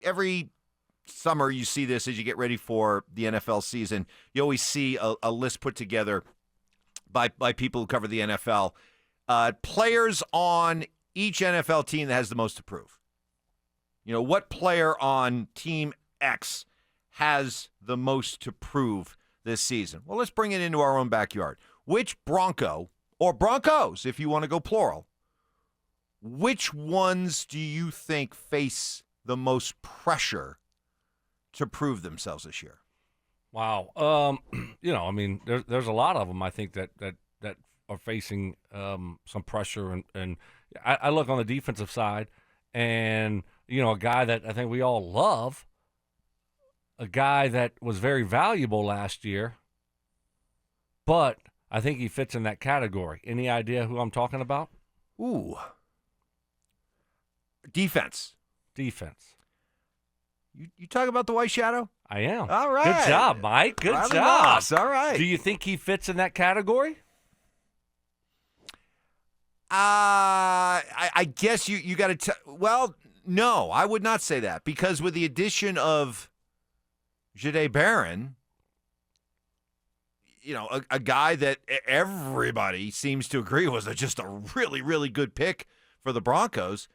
every summer you see this as you get ready for the NFL season. You always see a list put together by people who cover the NFL. Players on each NFL team that has the most to prove. What player on Team X has the most to prove this season? Well, let's bring it into our own backyard. Which Bronco, or Broncos, if you want to go plural, which ones do you think face the most pressure to prove themselves this year? Wow. There's a lot of them, I think, that are facing some pressure. And I look on the defensive side, and, a guy that I think we all love, a guy that was very valuable last year, but I think he fits in that category. Any idea who I'm talking about? Ooh. Defense. You talk about the White Shadow? I am. All right. Good job, Mike. Good Riley job. Moss. All right. Do you think he fits in that category? I guess you got to well, no, I would not say that, because with the addition of Jahdae Barron, a guy that everybody seems to agree was just a really, really good pick for the Broncos,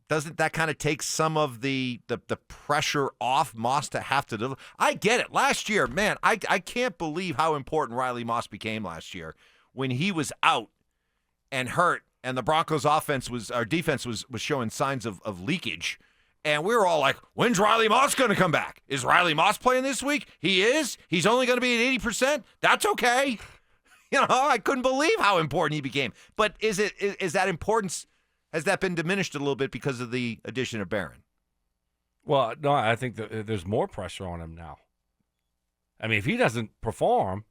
doesn't that kind of take some of the pressure off Moss to have to deliver? I get it. Last year, man, I can't believe how important Riley Moss became last year when he was out and hurt, and the Broncos defense was showing signs of leakage. And we were all like, when's Riley Moss going to come back? Is Riley Moss playing this week? He is. He's only going to be at 80%. That's okay. I couldn't believe how important he became. But is that importance, has that been diminished a little bit because of the addition of Barron? Well, no, I think that there's more pressure on him now. I mean, if he doesn't perform,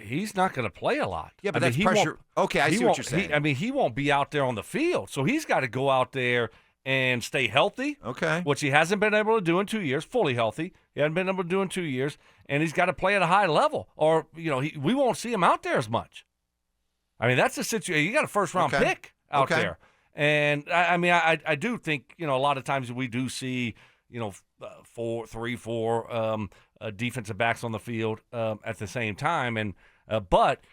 he's not going to play a lot. Yeah, but that's pressure. Okay, I see what you're saying. He won't be out there on the field, so he's got to go out there and stay healthy, okay, which he hasn't been able to do in 2 years, fully healthy. He hasn't been able to do in 2 years, and he's got to play at a high level, or we won't see him out there as much. I mean, that's the situation. You got a first-round pick out there, and I do think a lot of times we do see 4 defensive backs on the field at the same time, and but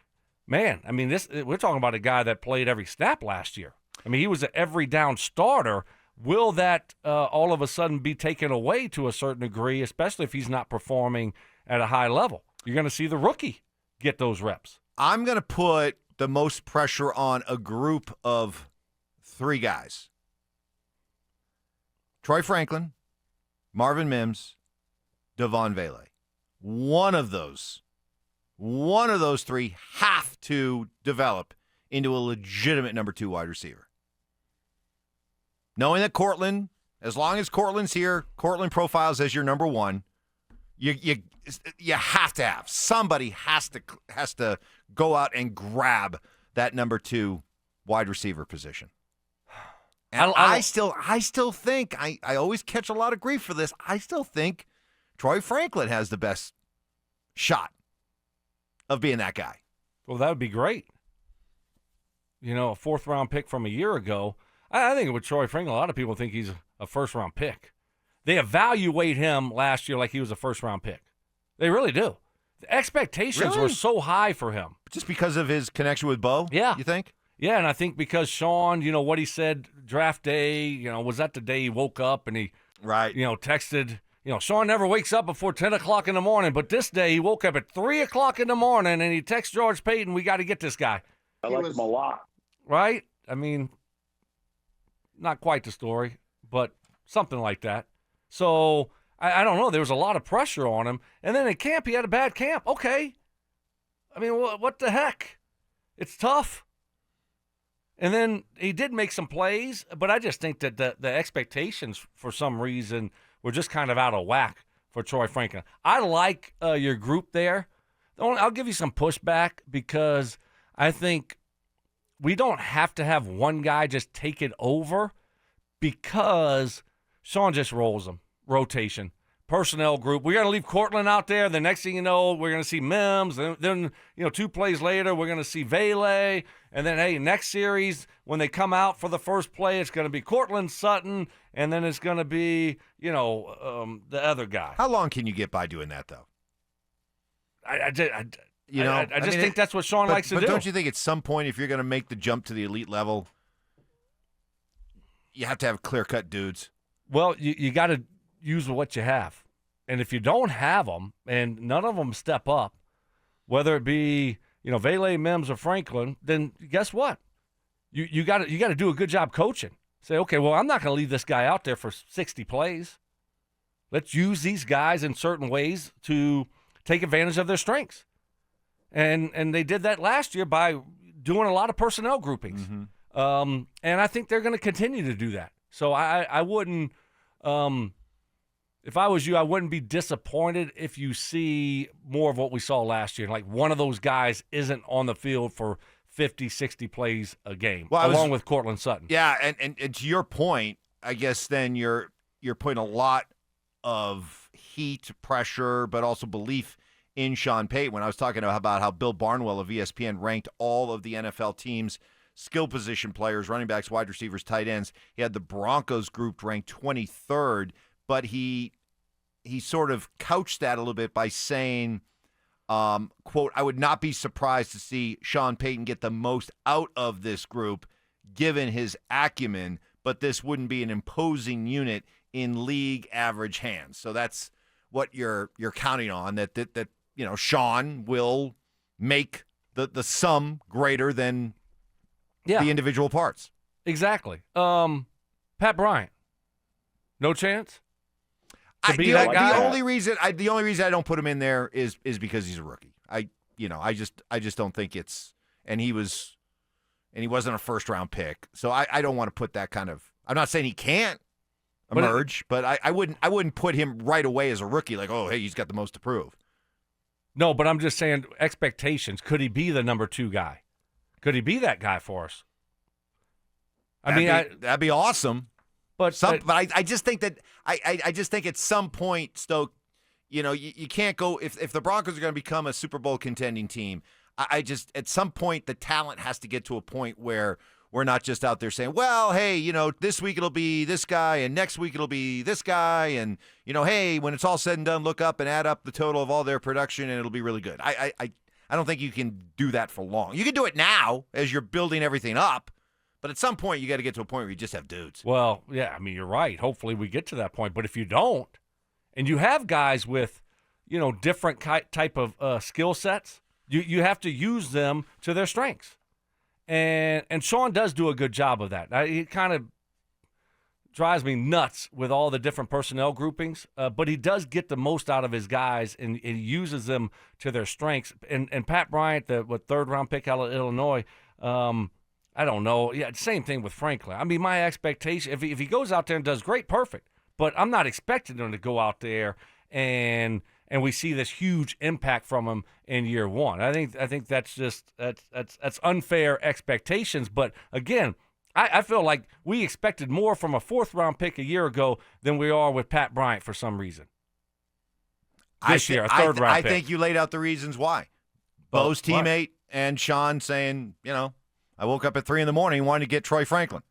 man, I mean we're talking about a guy that played every snap last year. I mean, he was an every down starter. Will that all of a sudden be taken away to a certain degree, especially if he's not performing at a high level? You're going to see the rookie get those reps. I'm going to put the most pressure on a group of 3 guys. Troy Franklin, Marvin Mims, Devon Vele. One of those 3 have to develop into a legitimate number 2 wide receiver. Knowing that Cortland, as long as Cortland's here, Cortland profiles as your number 1, you have to have. Somebody has to go out and grab that number 2 wide receiver position. And I still think, I always catch a lot of grief for this, I still think Troy Franklin has the best shot of being that guy. Well, that would be great. A 4th-round pick from a year ago. I think with Troy Franklin, a lot of people think he's a first-round pick. They evaluate him last year like he was a first-round pick. They really do. The expectations were so high for him. Just because of his connection with Bo? Yeah. You think? Yeah, and I think because Sean, what he said draft day, was that the day he woke up and he, texted, Sean never wakes up before 10 o'clock in the morning, but this day he woke up at 3 o'clock in the morning and he texts George Payton, we got to get this guy. I like him a lot. Right? I mean, not quite the story, but something like that. So, I don't know. There was a lot of pressure on him. And then in camp, he had a bad camp. Okay. I mean, what the heck? It's tough. And then he did make some plays, but I just think that the expectations for some reason were just kind of out of whack for Troy Franklin. I like your group there. I'll give you some pushback because I think we don't have to have one guy just take it over because Sean just rolls them, rotation. personnel group. We're going to leave Cortland out there. The next thing you know, we're going to see Mims. Then 2 plays later, we're going to see Vele. And then, hey, next series, when they come out for the first play, it's going to be Cortland Sutton, and then it's going to be, the other guy. How long can you get by doing that, though? I just think that's what Sean likes to do. But don't you think at some point, if you're going to make the jump to the elite level, you have to have clear-cut dudes? Well, you got to use what you have. And if you don't have them, and none of them step up, whether it be Vele, Mims, or Franklin, then guess what? You got to do a good job coaching. Say, okay, well, I'm not going to leave this guy out there for 60 plays. Let's use these guys in certain ways to take advantage of their strengths. And they did that last year by doing a lot of personnel groupings. Mm-hmm. And I think they're going to continue to do that. So I wouldn't if I was you, I wouldn't be disappointed if you see more of what we saw last year. Like one of those guys isn't on the field for 50, 60 plays a game, along with Cortland Sutton. Yeah, and to your point, I guess then you're putting a lot of heat, pressure, but also belief in Sean Payton. When I was talking about how Bill Barnwell of ESPN ranked all of the NFL teams' skill position players, running backs, wide receivers, tight ends, he had the Broncos group ranked 23rd, but he sort of couched that a little bit by saying, quote, I would not be surprised to see Sean Payton get the most out of this group given his acumen, but this wouldn't be an imposing unit in league average hands. So that's what you're counting on, that Sean will make the sum greater than the individual parts. Exactly. Pat Bryant, no chance? The only reason I don't put him in there is because he's a rookie. I just don't think it's, and he wasn't a first round pick, so I don't want to put that kind of. I'm not saying he can't emerge, but I wouldn't put him right away as a rookie. Like, oh, hey, he's got the most to prove. No, but I'm just saying expectations. Could he be the number 2 guy? Could he be that guy for us? That'd be awesome. But I just think that I just think at some point, Stoke, you can't go if the Broncos are going to become a Super Bowl contending team. I just at some point the talent has to get to a point where we're not just out there saying, well, hey, this week it'll be this guy and next week it'll be this guy, and hey, when it's all said and done, look up and add up the total of all their production and it'll be really good. I don't think you can do that for long. You can do it now as you're building everything up. But at some point, you got to get to a point where you just have dudes. Well, yeah, you're right. Hopefully we get to that point. But if you don't, and you have guys with, different type of skill sets, you have to use them to their strengths. And Sean does do a good job of that. He kind of drives me nuts with all the different personnel groupings, but he does get the most out of his guys, and he uses them to their strengths. And Pat Bryant, the third-round pick out of Illinois, I don't know. Yeah, same thing with Franklin. My expectation, if he goes out there and does great, perfect. But I'm not expecting him to go out there and we see this huge impact from him in year one. I think that's just that's unfair expectations. But again, I feel like we expected more from a 4th-round pick a year ago than we are with Pat Bryant for some reason. This year, a 3rd-round pick. I think you laid out the reasons why. Bo's teammate and Sean saying, I woke up at 3 a.m. and wanted to get Troy Franklin.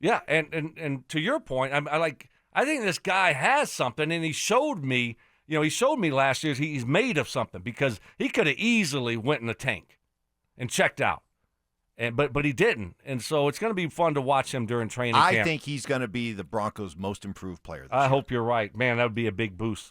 Yeah, and to your point, I think this guy has something, and he showed me. He showed me last year he's made of something, because he could have easily went in the tank and checked out, but he didn't, and so it's going to be fun to watch him during training camp. I think he's going to be the Broncos' most improved player this year. I hope you're right, man. That would be a big boost.